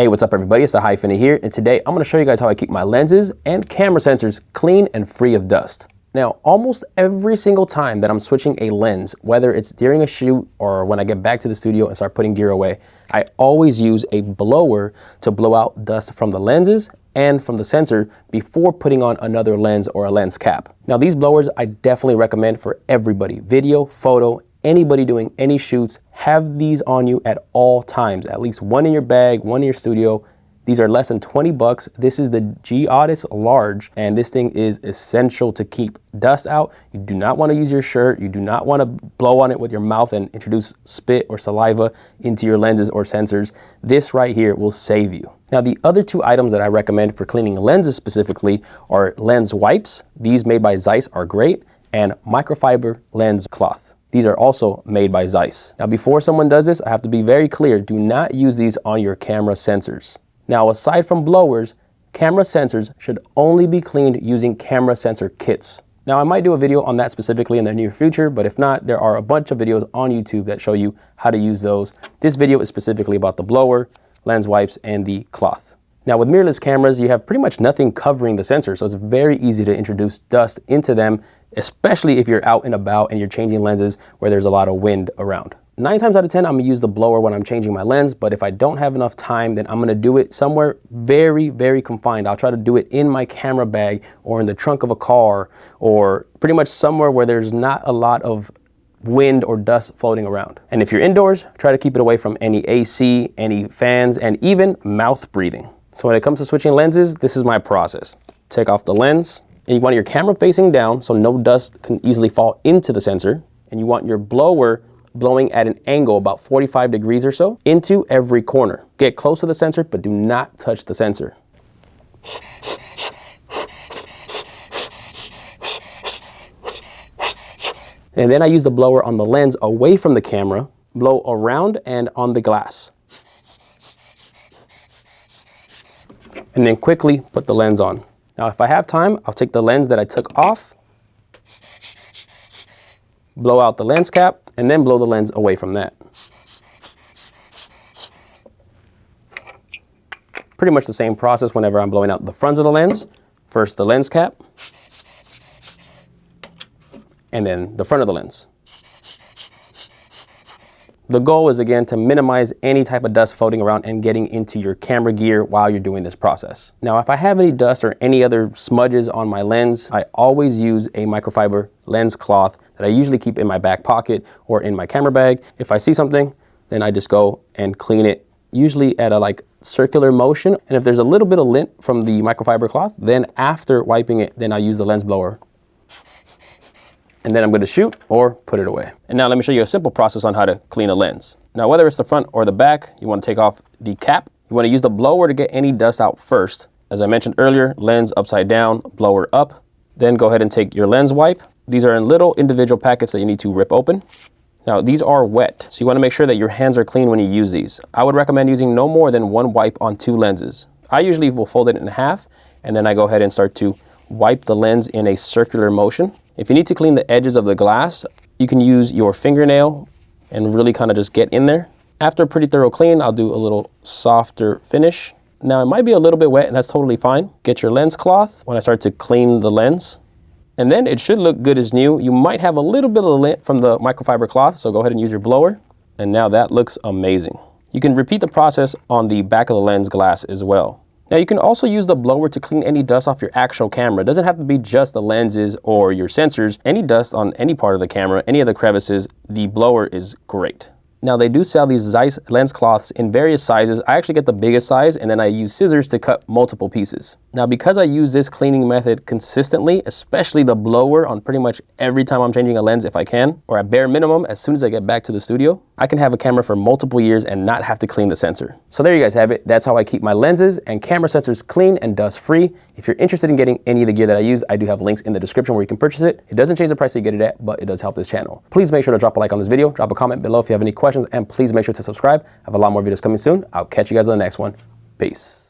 Hey, what's up everybody? It's the Hyphenate here, and today I'm going to show you guys how I keep my lenses and camera sensors clean and free of dust. Now, almost every single time that I'm switching a lens, whether it's during a shoot or when I get back to the studio and start putting gear away, I always use a blower to blow out dust from the lenses and from the sensor before putting on another lens or a lens cap. Now, these blowers I definitely recommend for everybody, video, photo, anybody doing any shoots. Have these on you at all times, at least one in your bag, one in your studio. These are less than 20 bucks. This is the G-Otis Large, and this thing is essential to keep dust out. You do not want to use your shirt. You do not want to blow on it with your mouth and introduce spit or saliva into your lenses or sensors. This right here will save you. Now, the other two items that I recommend for cleaning lenses specifically are lens wipes. These made by Zeiss are great, and microfiber lens cloth. These are also made by Zeiss. Now, before someone does this, I have to be very clear. Do not use these on your camera sensors. Now, aside from blowers, camera sensors should only be cleaned using camera sensor kits. Now, I might do a video on that specifically in the near future, but if not, there are a bunch of videos on YouTube that show you how to use those. This video is specifically about the blower, lens wipes, and the cloth. Now, with mirrorless cameras, you have pretty much nothing covering the sensor, so it's very easy to introduce dust into them, especially if you're out and about and you're changing lenses where there's a lot of wind around. 9 times out of 10, I'm gonna use the blower when I'm changing my lens, but if I don't have enough time, then I'm gonna do it somewhere very, very confined. I'll try to do it in my camera bag or in the trunk of a car or pretty much somewhere where there's not a lot of wind or dust floating around. And if you're indoors, try to keep it away from any AC, any fans, and even mouth breathing. So when it comes to switching lenses, this is my process. Take off the lens, and you want your camera facing down so no dust can easily fall into the sensor. And you want your blower blowing at an angle about 45 degrees or so into every corner. Get close to the sensor, but do not touch the sensor. And then I use the blower on the lens away from the camera, blow around and on the glass. And then quickly put the lens on. Now, if I have time, I'll take the lens that I took off, blow out the lens cap, and then blow the lens away from that. Pretty much the same process whenever I'm blowing out the fronts of the lens. First the lens cap, and then the front of the lens. The goal is, again, to minimize any type of dust floating around and getting into your camera gear while you're doing this process. Now, if I have any dust or any other smudges on my lens, I always use a microfiber lens cloth that I usually keep in my back pocket or in my camera bag. If I see something, then I just go and clean it, usually at a circular motion. And if there's a little bit of lint from the microfiber cloth, then after wiping it, then I use the lens blower. And then I'm going to shoot or put it away. And now let me show you a simple process on how to clean a lens. Now, whether it's the front or the back, you want to take off the cap. You want to use the blower to get any dust out first. As I mentioned earlier, lens upside down, blower up. Then go ahead and take your lens wipe. These are in little individual packets that you need to rip open. Now, these are wet, so you want to make sure that your hands are clean when you use these. I would recommend using no more than 1 wipe on 2 lenses. I usually will fold it in half, and then I go ahead and start to wipe the lens in a circular motion. If you need to clean the edges of the glass, you can use your fingernail and really kind of just get in there. After a pretty thorough clean, I'll do a little softer finish. Now, it might be a little bit wet, and that's totally fine. Get your lens cloth when I start to clean the lens. And then it should look good as new. You might have a little bit of lint from the microfiber cloth, so go ahead and use your blower. And now that looks amazing. You can repeat the process on the back of the lens glass as well. Now, you can also use the blower to clean any dust off your actual camera. It doesn't have to be just the lenses or your sensors. Any dust on any part of the camera, any of the crevices, the blower is great. Now, they do sell these Zeiss lens cloths in various sizes. I actually get the biggest size, and then I use scissors to cut multiple pieces. Now, because I use this cleaning method consistently, especially the blower on pretty much every time I'm changing a lens if I can, or at bare minimum, as soon as I get back to the studio, I can have a camera for multiple years and not have to clean the sensor. So there you guys have it. That's how I keep my lenses and camera sensors clean and dust free. If you're interested in getting any of the gear that I use, I do have links in the description where you can purchase it. It doesn't change the price that you get it at, but it does help this channel. Please make sure to drop a like on this video, drop a comment below if you have any questions, and please make sure to subscribe. I have a lot more videos coming soon. I'll catch you guys on the next one. Peace.